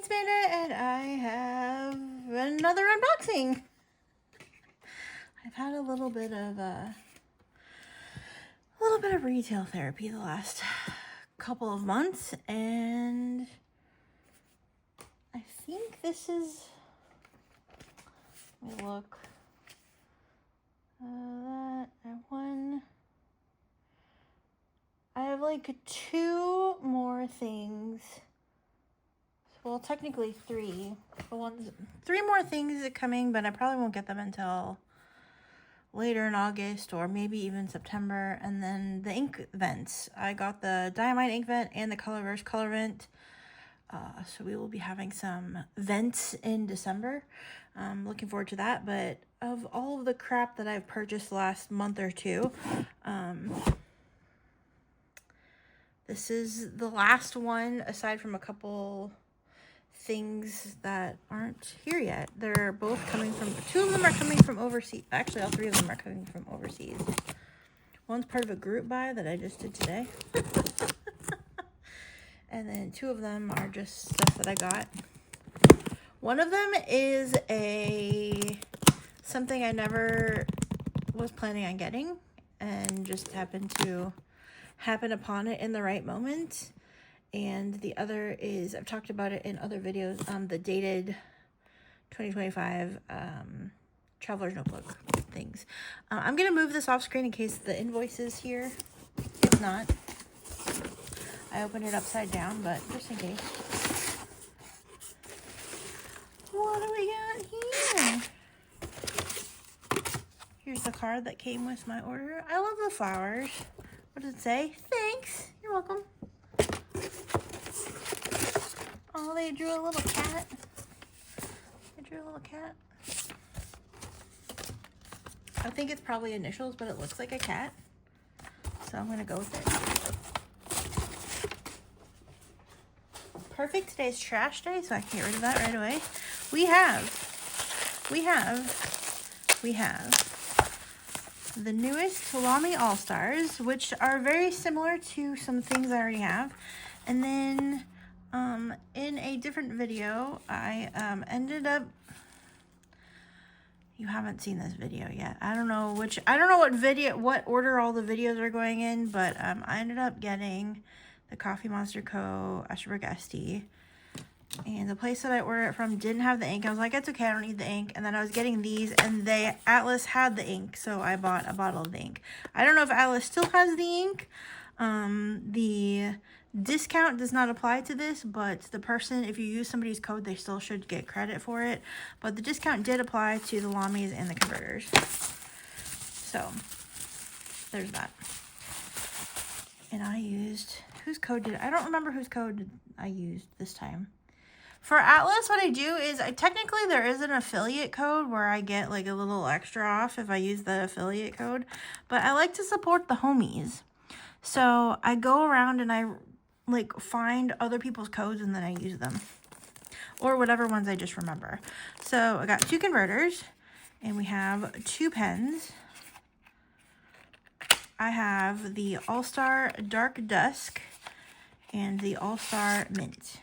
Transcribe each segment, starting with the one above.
it's Amanda, and I have another unboxing. I've had a little bit of retail therapy the last couple of months, and I think this is. Let me look. That I won. I have like 2 more things. Well, technically 3. The 3 more things are coming, but I probably won't get them until later in August or maybe even September. And then the Inkvents. I got the Diamine Inkvent and the Colorverse Color Vent. So we will be having some vents in December. Looking forward to that. But of all of the crap that I've purchased the last month or 2, this is the last one, aside from a couple things that aren't here yet. They're both coming from, 2 of them are coming from overseas. Actually, all 3 of them are coming from overseas. One's part of a group buy that I just did today. And then 2 of them are just stuff that I got. One of them is something I never was planning on getting and just happened to happen upon it in the right moment. And the other is, I've talked about it in other videos, the dated 2025 traveler's notebook things. I'm going to move this off screen in case the invoice is here. If not, I opened it upside down, but just in case. What do we got here? Here's the card that came with my order. I love the flowers. What does it say? Thanks. You're welcome. Oh, they drew a little cat. I think it's probably initials, but it looks like a cat. So I'm going to go with it. Perfect. Today's trash day, so I can get rid of that right away. We have the newest Lamy Al-Stars, which are very similar to some things I already have. And then in a different video, I ended up, you haven't seen this video yet. I don't know what order all the videos are going in, but I ended up getting the TheCoffeeMonsterzCo Esterbrook SD. And the place that I ordered it from didn't have the ink. I was like, it's okay, I don't need the ink. And then I was getting these, and Atlas had the ink, so I bought a bottle of the ink. I don't know if Atlas still has the ink. The discount does not apply to this, but the person, if you use somebody's code, they still should get credit for it. But the discount did apply to the Lamys and the converters. So, there's that. And I used, I don't remember whose code I used this time. For Atlas, what I do is, technically there is an affiliate code where I get like a little extra off if I use the affiliate code. But I like to support the homies. So I go around and I like find other people's codes and then I use them. Or whatever ones I just remember. So I got 2 converters and we have 2 pens. I have the All-Star Dark Dusk and the All-Star Mint.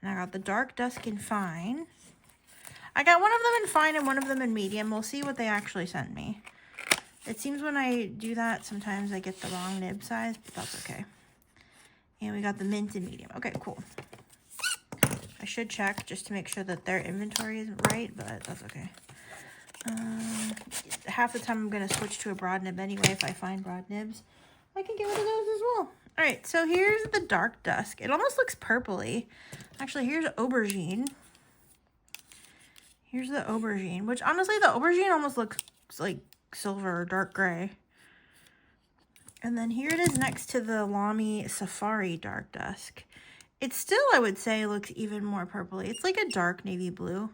And I got the Dark Dusk in Fine. I got one of them in Fine and one of them in Medium. We'll see what they actually sent me. It seems when I do that, sometimes I get the wrong nib size, but that's okay. And we got the Mint in Medium. Okay, cool. I should check just to make sure that their inventory is right, but that's okay. Half the time I'm going to switch to a broad nib anyway if I find broad nibs. I can get rid of those as well. All right, so here's the Dark Dusk. It almost looks purpley. Actually, here's Aubergine. Here's the Aubergine, which honestly, the Aubergine almost looks like silver or dark gray. And then here it is next to the Lamy Safari Dark Dusk. It still, I would say, looks even more purpley. It's like a dark navy blue.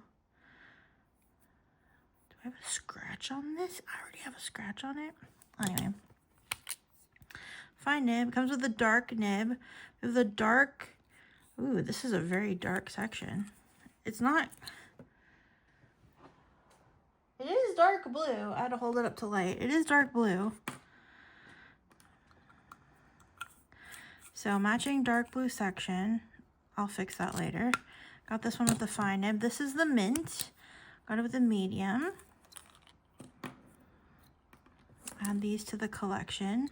Do I have a scratch on this? I already have a scratch on it. Anyway. Fine nib. Comes with a dark nib. We have the dark... Ooh, this is a very dark section. It's not... It is dark blue. I had to hold it up to light. It is dark blue. So matching dark blue section. I'll fix that later. Got this one with the fine nib. This is the mint. Got it with the medium. Add these to the collection.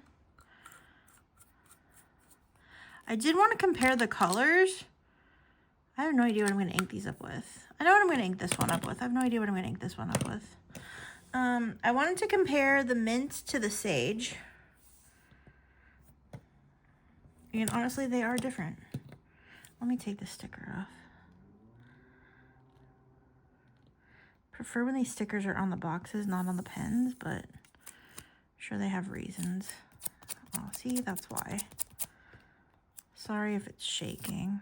I did want to compare the colors. I have no idea what I'm going to ink these up with. I know what I'm going to ink this one up with. I have no idea what I'm going to ink this one up with. I wanted to compare the mint to the sage. And honestly, they are different. Let me take the sticker off. Prefer when these stickers are on the boxes, not on the pens, but I'm sure they have reasons. Oh, see, that's why. Sorry if it's shaking.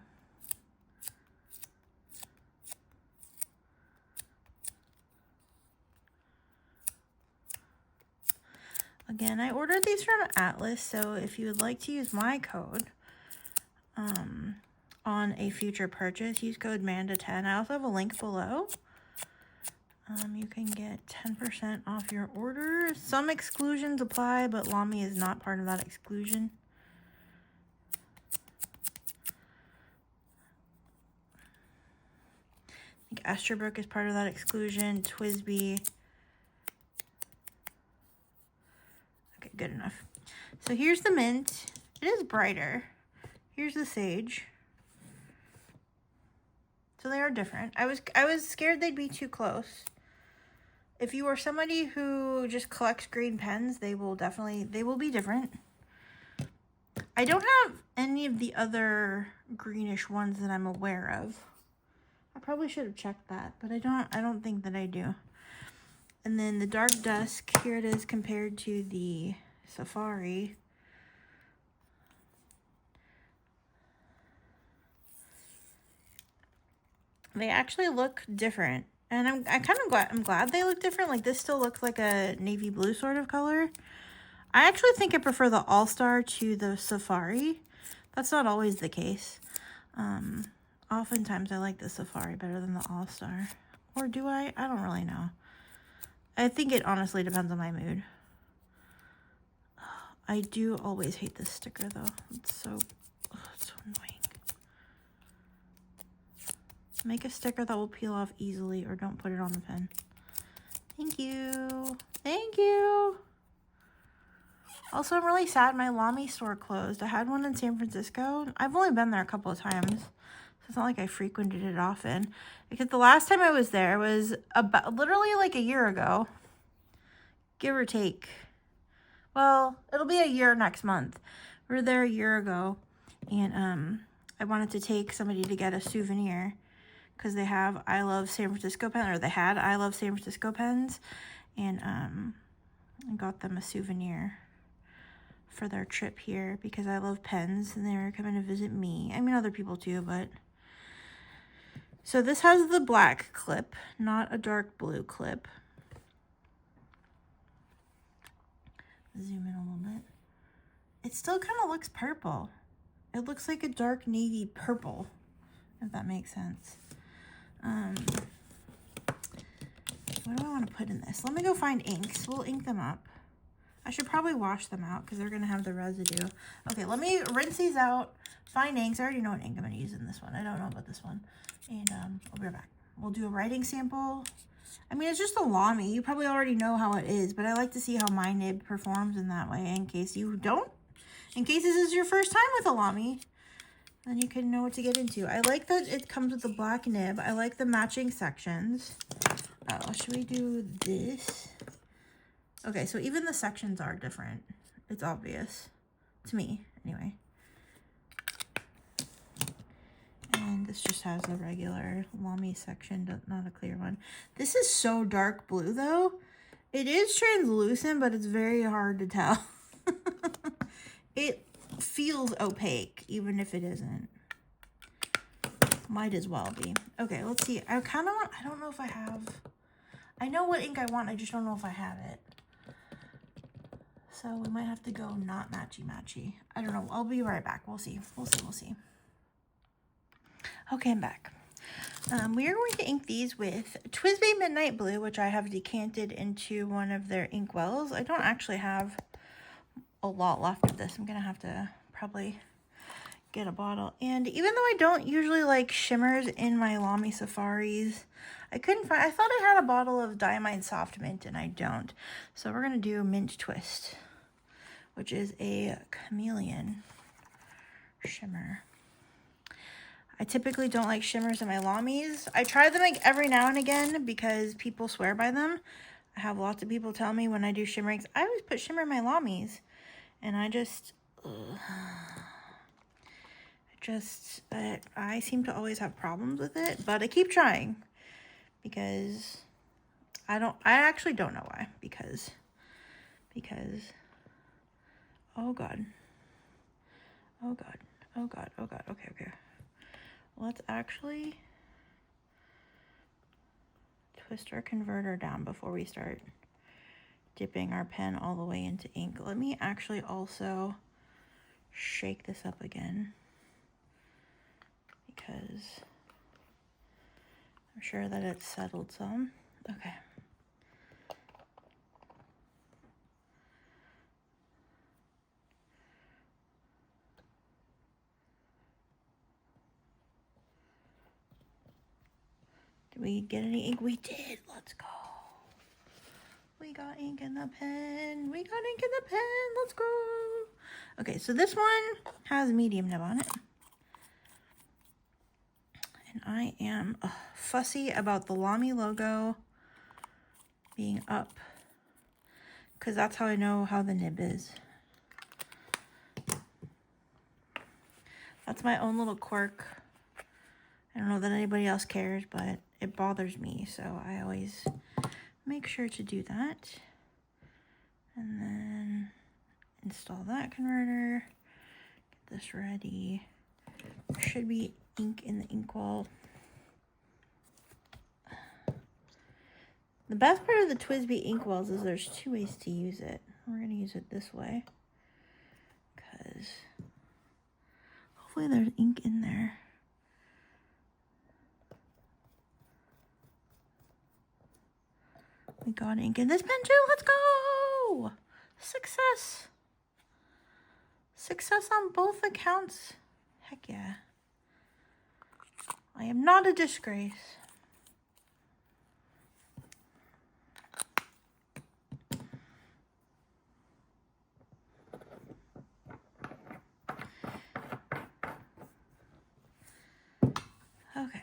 Again, I ordered these from Atlas, so if you would like to use my code on a future purchase, use code MANDA10. I also have a link below. You can get 10% off your order. Some exclusions apply, but Lamy is not part of that exclusion. I think Esterbrook is part of that exclusion. TWSBI. Okay, good enough. So here's the mint. It is brighter. Here's the sage. So they are different. I was scared they'd be too close. If you are somebody who just collects green pens, they will be different. I don't have any of the other greenish ones that I'm aware of. I probably should have checked that, but I don't think that I do. And then the dark dusk, here it is compared to the safari. They actually look different. And I'm glad they look different. Like, this still looks like a navy blue sort of color. I actually think I prefer the All-Star to the Safari. That's not always the case. Oftentimes I like the Safari better than the All-Star. Or do I? I don't really know. I think it honestly depends on my mood. I do always hate this sticker though. It's so annoying. Make a sticker that will peel off easily, or don't put it on the pen. Thank you. Thank you. Also, I'm really sad my Lamy store closed. I had one in San Francisco. I've only been there a couple of times, so it's not like I frequented it often. Because the last time I was there was about literally like a year ago, give or take. Well, it'll be a year next month. We were there a year ago, and I wanted to take somebody to get a souvenir. Because they have I Love San Francisco pen, or they had I Love San Francisco pens, and I got them a souvenir for their trip here because I love pens and they were coming to visit me. I mean, other people too, but so this has the black clip, not a dark blue clip. Zoom in a little bit. It still kind of looks purple. It looks like a dark navy purple, if that makes sense. What do I want to put in this? Let me go find inks. We'll ink them up. I should probably wash them out because they're going to have the residue. Okay, let me rinse these out, find inks. I already know what ink I'm going to use in this one. I don't know about this one. And I'll be right back. We'll do a writing sample. I mean, it's just a Lamy. You probably already know how it is, but I like to see how my nib performs in that way in case you don't. In case this is your first time with a Lamy, then you can know what to get into. I like that it comes with a black nib. I like the matching sections. Oh, should we do this? Okay, so even the sections are different. It's obvious. To me, anyway. And this just has the regular Lamy section, not a clear one. This is so dark blue, though. It is translucent, but it's very hard to tell. It feels opaque, even if it isn't. Might as well be. Okay, let's see. I kind of want, I don't know if I have, I know what ink I want, I just don't know if I have it. So we might have to go not matchy-matchy. I don't know. I'll be right back. We'll see. We'll see. Okay, I'm back. We are going to ink these with TWSBI Midnight Blue, which I have decanted into one of their ink wells. I don't actually have a lot left of this. I'm going to have to probably get a bottle. And even though I don't usually like shimmers in my Lamy Safaris, I couldn't find, I thought I had a bottle of Diamine Soft Mint and I don't. So we're going to do Mint Twist, which is a chameleon shimmer. I typically don't like shimmers in my Lamys. I try them like every now and again because people swear by them. I have lots of people tell me when I do shimmerings, I always put shimmer in my Lamys. And I just, I seem to always have problems with it, but I keep trying because I actually don't know why, because, oh God, okay. Let's actually twist our converter down before we start dipping our pen all the way into ink. Let me actually also shake this up again because I'm sure that it's settled some. Okay. Did we get any ink? We did. Let's go. We got ink in the pen. We got ink in the pen. Let's go. Okay, so this one has medium nib on it. And I am fussy about the Lamy logo being up because that's how I know how the nib is. That's my own little quirk. I don't know that anybody else cares, but it bothers me, so I always make sure to do that. And then install that converter. Get this ready. There should be ink in the inkwell. The best part of the TWSBI inkwells is there's two ways to use it. We're going to use it this way because hopefully there's ink in there. We got ink in this pen too. Let's go! Success! Success on both accounts. Heck yeah. I am not a disgrace. Okay.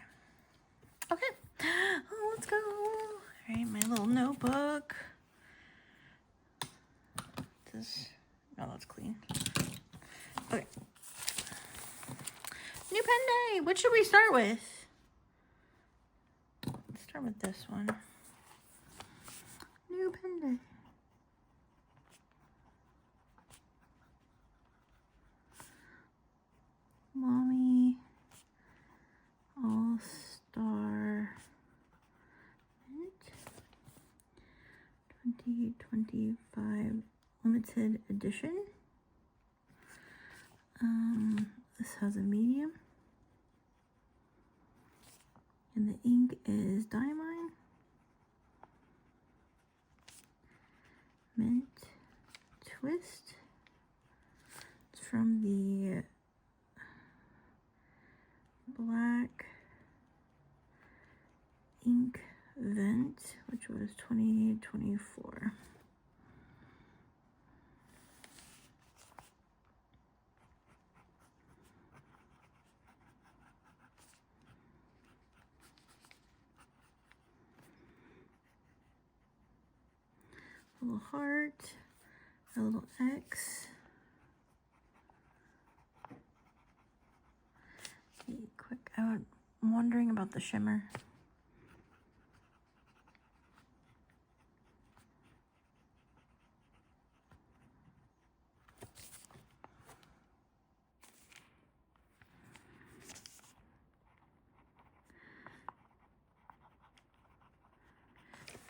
Oh, let's go. All right, my little notebook. No, that's clean. Okay. New pen day. What should we start with? Let's start with this one. New pen day. Lamy Al-Star Mint 2025 limited edition. This has a medium. And the ink is Diamine. Mint Twist. It's from the black Inkvent, which was 2024. A little heart, a little X. Quick, I'm wondering about the shimmer.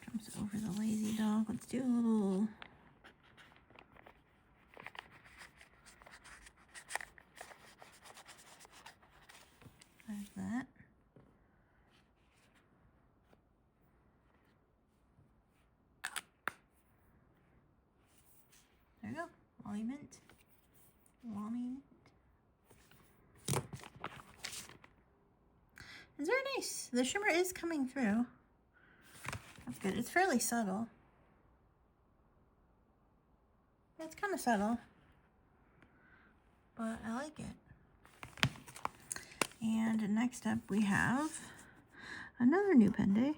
Jumps over the lazy dog. Let's do a little. There's that. There you go. Lamy Mint. Lamy Mint. It's very nice. The shimmer is coming through. That's good. It's fairly subtle. It's kind of subtle, but I like it. And next up we have another new pen day.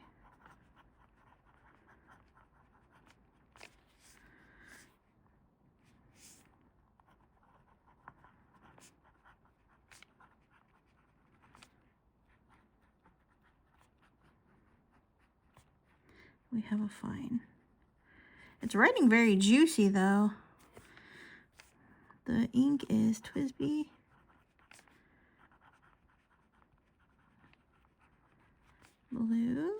We have a fine. It's writing very juicy though. The ink is TWSBI. Blue.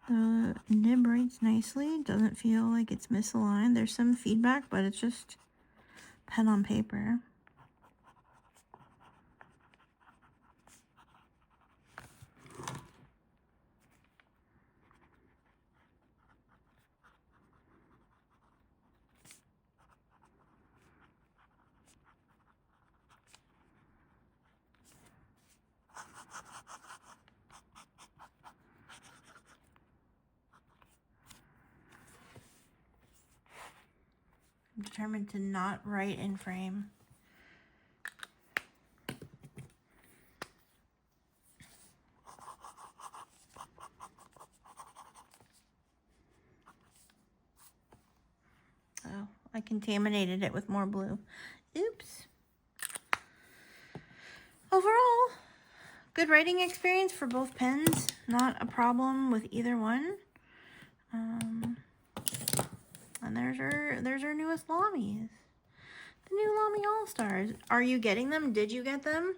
The nib writes nicely. Doesn't feel like it's misaligned. There's some feedback, but it's just pen on paper. I'm determined to not write in frame. Oh, I contaminated it with more blue. Oops. Overall, good writing experience for both pens. Not a problem with either one. And there's our newest Lamys. The new Lamy Al-Stars. Are you getting them? Did you get them?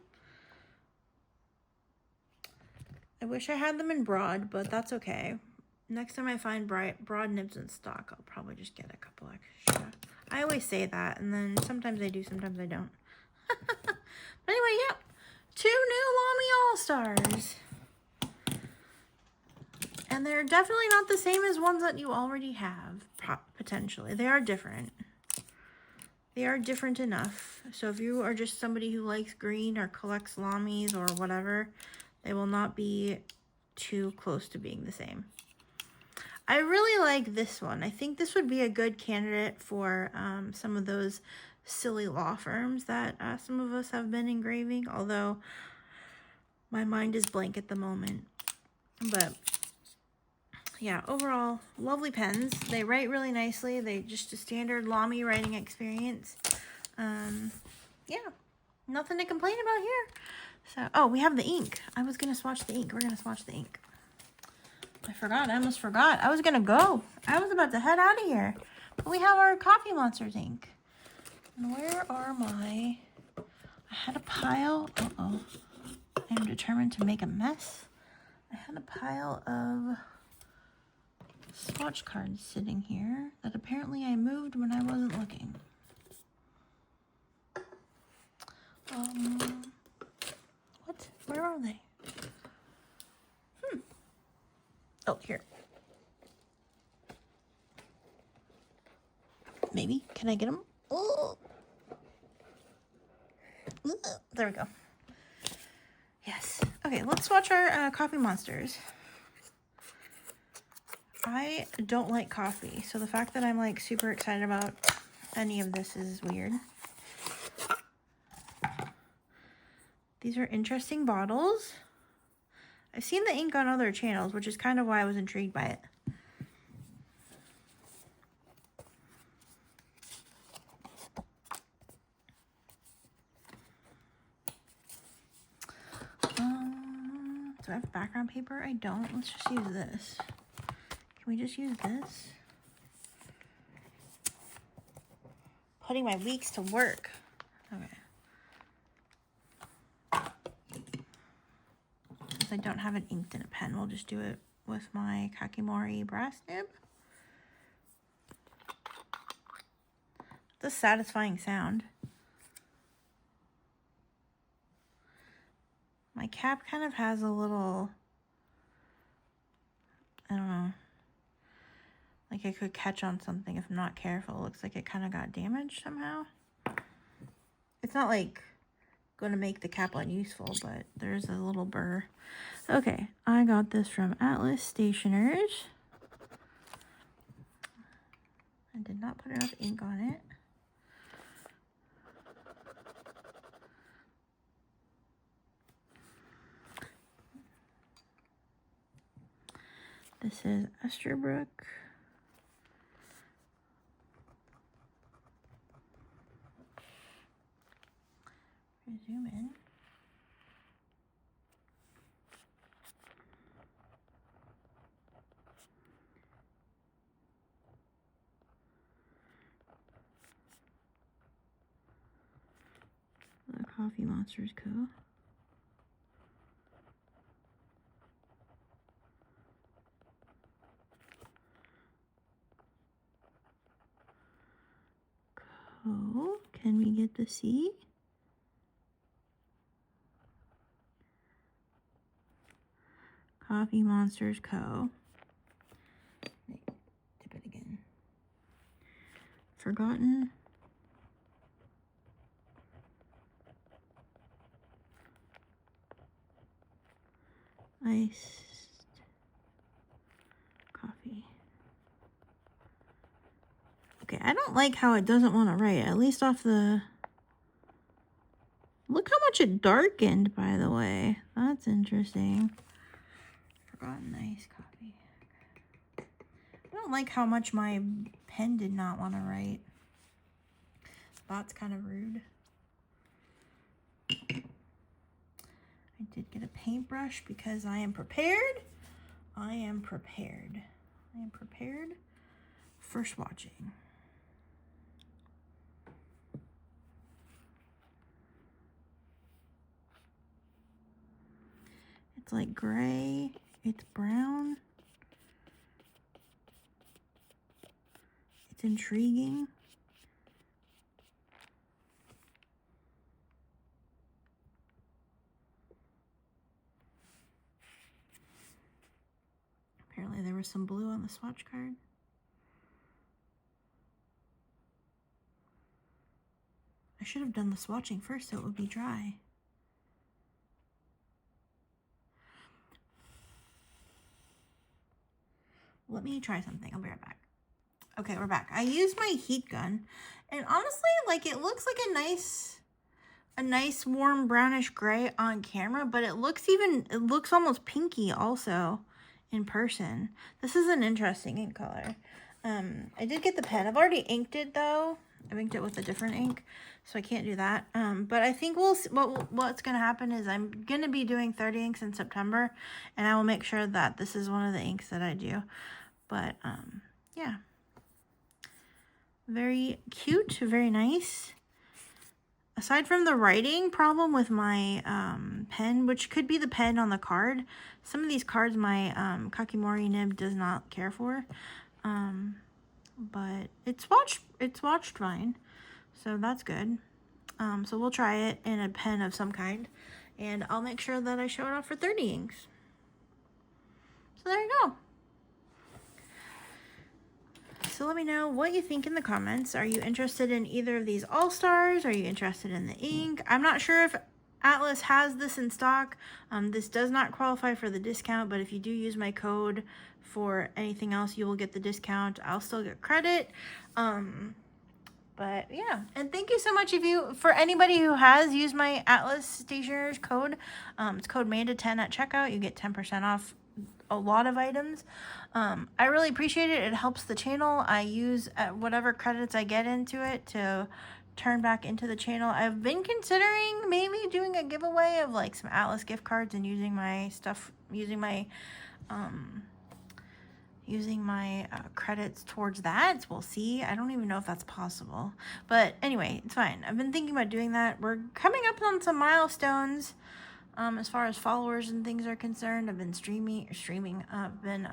I wish I had them in broad, but that's okay. Next time I find broad nibs in stock, I'll probably just get a couple extra. I always say that, and then sometimes I do, sometimes I don't. But anyway, yep. 2 new Lamy Al-Stars. And they're definitely not the same as ones that you already have, potentially. They are different. They are different enough. So if you are just somebody who likes green or collects Lamys or whatever, they will not be too close to being the same. I really like this one. I think this would be a good candidate for some of those silly law firms that some of us have been engraving, although my mind is blank at the moment. But yeah, overall, lovely pens. They write really nicely. They just a standard Lamy writing experience. Yeah, nothing to complain about here. So, oh, we have the ink. I was going to swatch the ink. We're going to swatch the ink. I forgot. I almost forgot. I was going to go. I was about to head out of here. But we have our Coffee Monsters ink. And where are my... I had a pile. Uh-oh. I am determined to make a mess. I had a pile of swatch cards sitting here that apparently I moved when I wasn't looking. What? Where are they? Oh, here. Maybe. Can I get them? Oh. There we go. Yes. Okay, let's swatch our Coffee Monsters. I don't like coffee, so the fact that I'm like super excited about any of this is weird. These are interesting bottles. I've seen the ink on other channels, which is kind of why I was intrigued by it. Do I have background paper? I don't. Let's just use this. Can we just use this? Putting my weeks to work. Okay. Since I don't have it inked in a pen, we'll just do it with my Kakimori brass nib. It's a satisfying sound. My cap kind of has a little, I don't know, Like it could catch on something if I'm not careful. It looks like it kind of got damaged somehow. It's not like going to make the cap unuseful, but there's a little burr. Okay, I got this from Atlas Stationers. I did not put enough ink on it. This is Esterbrook. Zoom in. TheCoffeeMonsterzCo. Co. Can we get the C? TWSBI. Tip it again. Forgotten. Iced coffee. Okay, I don't like how it doesn't want to write, at least off the... Look how much it darkened, by the way. That's interesting. Forgotten iced coffee. I don't like how much my pen did not want to write. That's kind of rude. I did get a paintbrush because I am prepared. I am prepared. I am prepared for swatching. It's like gray. It's brown. It's intriguing. Apparently there was some blue on the swatch card. I should have done the swatching first so it would be dry. Let me try something. I'll be right back. Okay, we're back. I used my heat gun, and honestly, like, it looks like a nice warm brownish gray on camera, but it looks almost pinky also in person. This is an interesting ink color. I did get the pen. I've already inked it though. I've inked it with a different ink, so I can't do that. But I think what's gonna happen is I'm gonna be doing 30 inks in September, and I will make sure that this is one of the inks that I do. But yeah, very cute, very nice. Aside from the writing problem with my pen, which could be the pen on the card, some of these cards my Kakimori nib does not care for. But it's watched fine, so that's good. So we'll try it in a pen of some kind, and I'll make sure that I show it off for 30 inks. So there you go. So let me know what you think in the comments. Are you interested in either of these All-Stars? Are you interested in the ink? I'm not sure if Atlas has this in stock. This does not qualify for the discount, but if you do use my code for anything else, you will get the discount. I'll still get credit. But yeah, and thank you so much for anybody who has used my Atlas Stationers code. It's code MANDA10 at checkout. You get 10% off a lot of items. I really appreciate it. It helps the channel. I use whatever credits I get into it to turn back into the channel. I've been considering maybe doing a giveaway of like some Atlas gift cards and using my stuff, using my credits towards that. We'll see. I don't even know if that's possible, but anyway, it's fine. I've been thinking about doing that. We're coming up on some milestones as far as followers and things are concerned. I've been I've been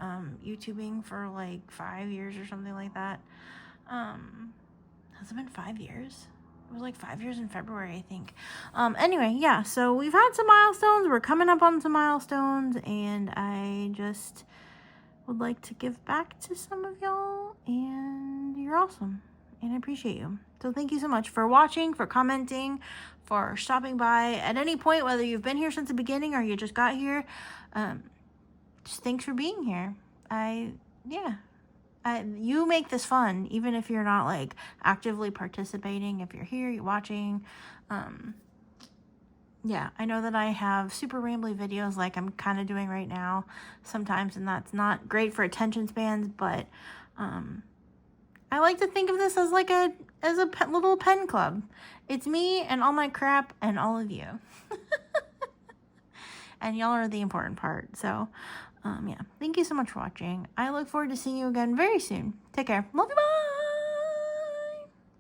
YouTubing for like 5 years or something like that. Has it been 5 years? It was like 5 years in February, I think. Anyway, yeah, so we've had some milestones. We're coming up on some milestones, and I just would like to give back to some of y'all, and you're awesome, and I appreciate you. So thank you so much for watching, for commenting, for stopping by at any point, whether you've been here since the beginning or you just got here. Just thanks for being here. You make this fun, even if you're not like actively participating. If you're here, you're watching. Yeah, I know that I have super rambly videos like I'm kind of doing right now sometimes, and that's not great for attention spans, but I like to think of this as like a little pen club. It's me and all my crap and all of you. And y'all are the important part. So, yeah, thank you so much for watching. I look forward to seeing you again very soon. Take care. Love you, bye!